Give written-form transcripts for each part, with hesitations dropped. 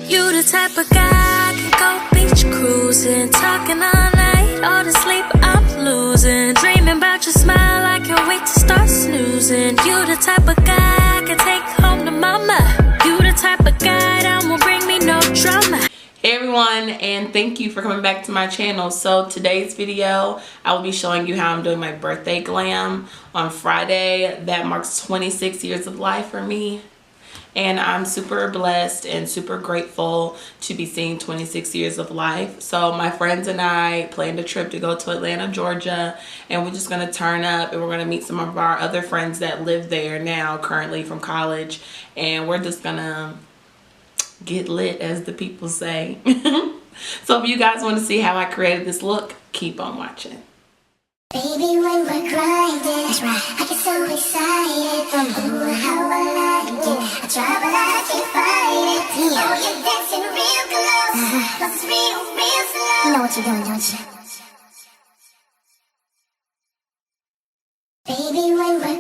You the type of guy can go beach cruising, talking all night, all the sleep I'm losing, dreaming about your smile, I can't wait to start snoozing. You the type of guy I can take home to mama. You the type of guy that won't bring me no drama. Hey everyone, and thank you for coming back to my channel. So today's video, I will be showing you how I'm doing my birthday glam on Friday. That marks 26 years of life for me. And I'm super blessed and super grateful to be seeing 26 years of life. So my friends and I planned a trip to go to Atlanta, Georgia, and we're just gonna turn up and we're gonna meet some of our other friends that live there now, currently from college, and we're just gonna get lit, as the people say. So if you guys want to see how I created this look, keep on watching. Baby, when we're grinding, that's right, I get so excited. Ooh, how I like it. I try but I can't fight it. Oh, you're dancing real close, plus it's real slow. You know what you're doing, don't you? Baby, when we're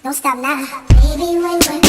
don't stop now. Baby, when we're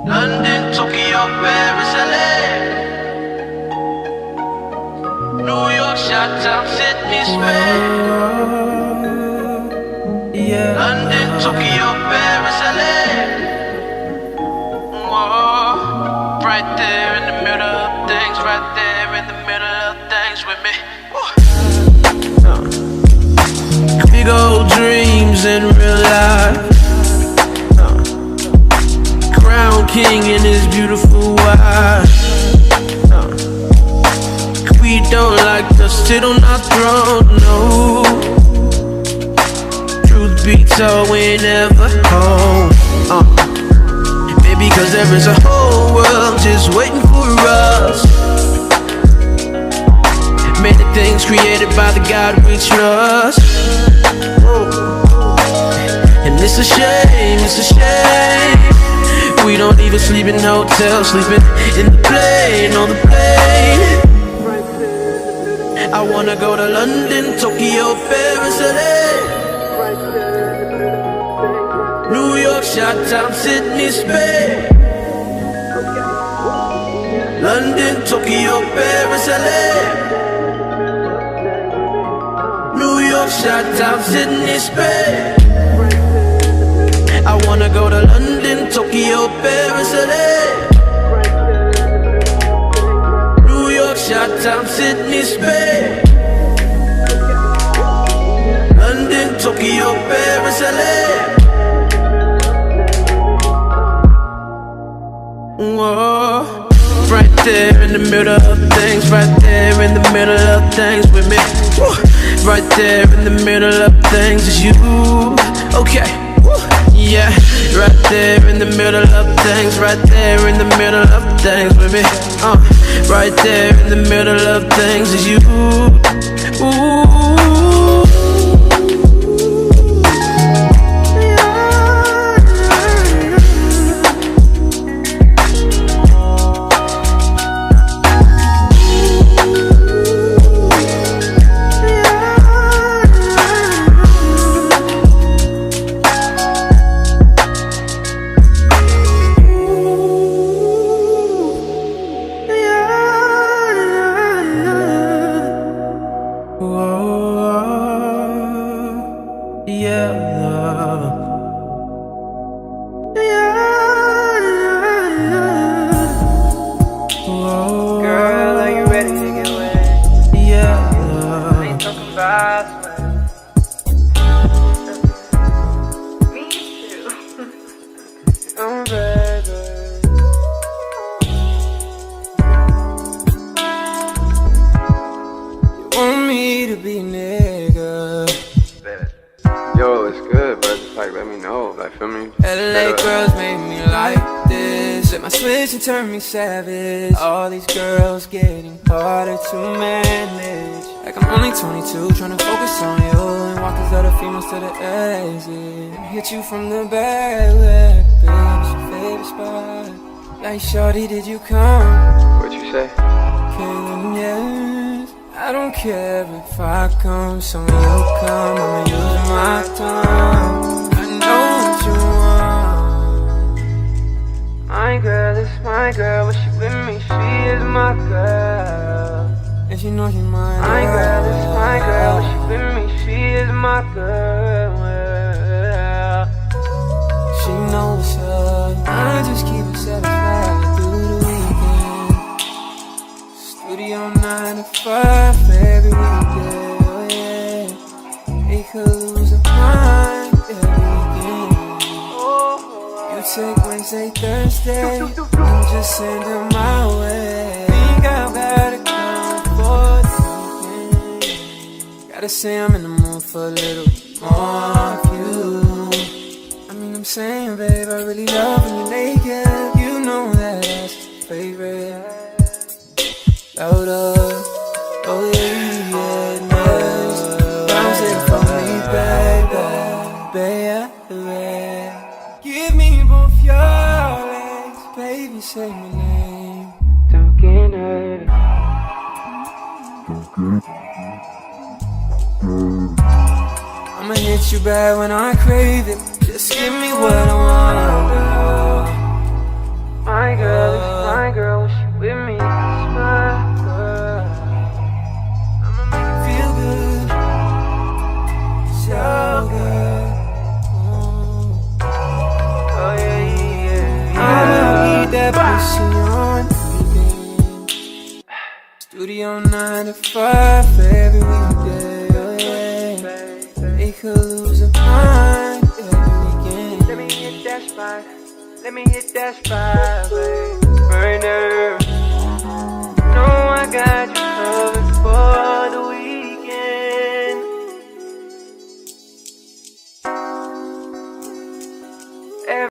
London London, Tokyo, Paris, LA, New York, Chi-Town, Sydney, Spain. London, Tokyo, Paris, LA. Whoa. Right there in the middle of things, right there in the middle of things with me. Big old dreams in real life. Crown king and his beautiful wife. We don't like to sit on our throne, no. Truth be told, we ain't never home. Maybe cause there is a whole world just waiting for us. Many things created by the God we trust. And it's a shame, it's a shame. We don't even sleep in hotels, sleeping in the plane, on the plane. I wanna go to London, Tokyo, Paris, LA, New York, Chi-Town, Sydney, Spain. London, Tokyo, Paris, LA, New York, Chi-Town, Sydney, Spain. I wanna go to London, Tokyo, Paris, LA, New York, Chi-Town, Sydney, Spain. London, Tokyo, Paris, LA. Whoa. Right there in the middle of things, right there in the middle of things with me. Woo. Right there in the middle of things is you. Okay. Woo. Yeah. Right there in the middle of things, right there in the middle of things with me. Right there in the middle of things is you. Ooh. Turn me savage. All these girls getting harder to manage. Like I'm only 22, trying to focus on you and walk these other females to the exit. Hit you from the back, baby, it's your favorite spot. Like shorty, did you come? What you say? Kalin, yes. I don't care if I come, so when you come, I'ma use my tongue. I know what you want. My girl is my girl, when she with me, she is my girl. And she knows she's my girl. My girl is my girl, when she with me, she is my girl. She knows her, I just keep it satisfied through the weekend. Studio 9 to 5 every weekend, oh yeah. They could lose a mind every weekend. You take Wednesday, Thursday, and just send them my way. Think I better come for the weekend. Gotta say I'm in the mood for a little more of you. I mean, I'm saying, babe, I really love when you're naked. You know that that's your favorite. Louder, oh yeah, nice. Bounce it for me, baby, baby. Give me both your legs, baby, say my name. Don't get nervous. I'ma hit you bad when I crave it. Just give me what I want, girl. My girl. with me, smile, girl. I'ma make you feel good, so good. Oh yeah. I'ma need that pussy on weekend. Studio 9 to 5 every weekday. Oh yeah. They could lose a mind every weekend. Let me hit that spot, babe. Burner.